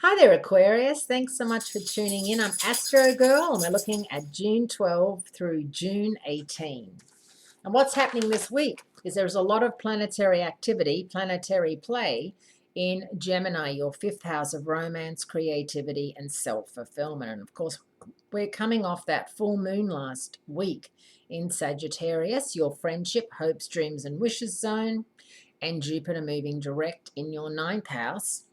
Hi there, Aquarius. Thanks so much for tuning in. I'm Astrogirl, and we're looking at June 12 through June 18. And what's happening this week is there's a lot of planetary activity, planetary play in Gemini, your fifth house of romance, creativity, and self-fulfillment. And of course, we're coming off that full moon last week in Sagittarius, your friendship, hopes, dreams, and wishes zone, and Jupiter moving direct in your ninth house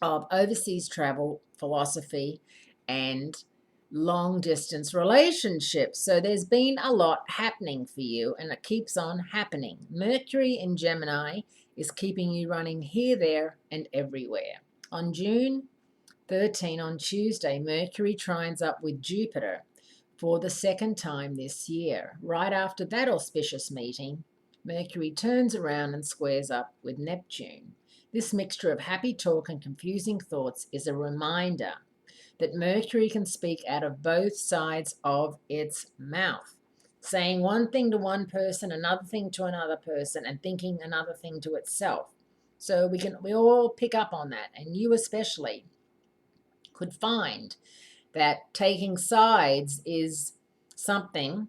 of overseas travel, philosophy, and long distance relationships. So there's been a lot happening for you, and it keeps on happening. Mercury in Gemini is keeping you running here, there, and everywhere. On June 13, on Tuesday, Mercury trines up with Jupiter for the second time this year. Right after that auspicious meeting, Mercury turns around and squares up with Neptune. This mixture of happy talk and confusing thoughts is a reminder that Mercury can speak out of both sides of its mouth, saying one thing to one person, another thing to another person, and thinking another thing to itself. So we all pick up on that, and you especially could find that taking sides is something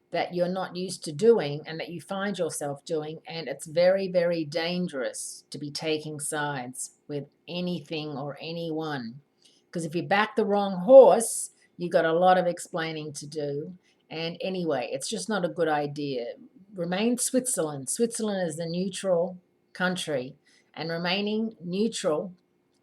that you're not used to doing and that you find yourself doing, and it's very, very dangerous to be taking sides with anything or anyone, because if you back the wrong horse, you've got a lot of explaining to do. And anyway, it's just not a good idea. Remain Switzerland. Switzerland is the neutral country, and remaining neutral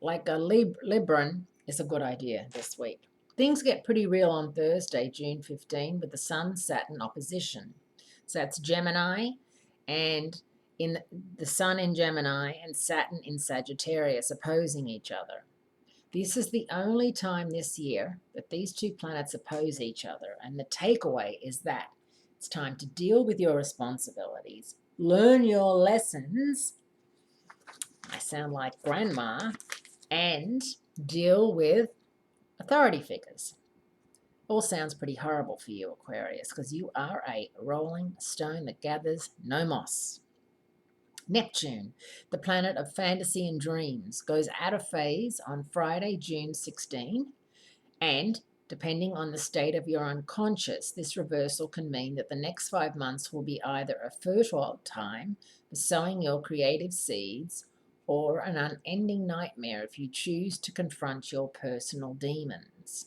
like a Libran is a good idea this week. Things get pretty real on Thursday, June 15, with the Sun-Saturn opposition. So that's Gemini, and in the Sun in Gemini and Saturn in Sagittarius opposing each other. This is the only time this year that these two planets oppose each other, and the takeaway is that it's time to deal with your responsibilities, learn your lessons. I sound like grandma, and deal with authority figures. All sounds pretty horrible for you, Aquarius, because you are a rolling stone that gathers no moss. Neptune, the planet of fantasy and dreams, goes out of phase on Friday, June 16, and depending on the state of your unconscious, this reversal can mean that the next 5 months will be either a fertile time for sowing your creative seeds or an unending nightmare if you choose to confront your personal demons.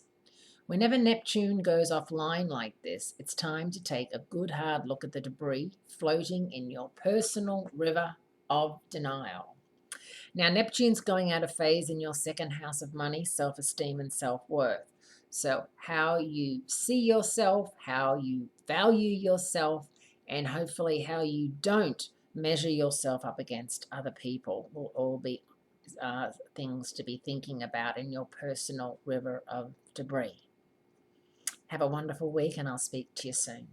Whenever Neptune goes offline like this, it's time to take a good hard look at the debris floating in your personal river of denial. Now, Neptune's going out of phase in your second house of money, self-esteem, and self-worth. So how you see yourself, how you value yourself, and hopefully how you don't measure yourself up against other people will all be things to be thinking about in your personal river of debris. Have a wonderful week, and I'll speak to you soon.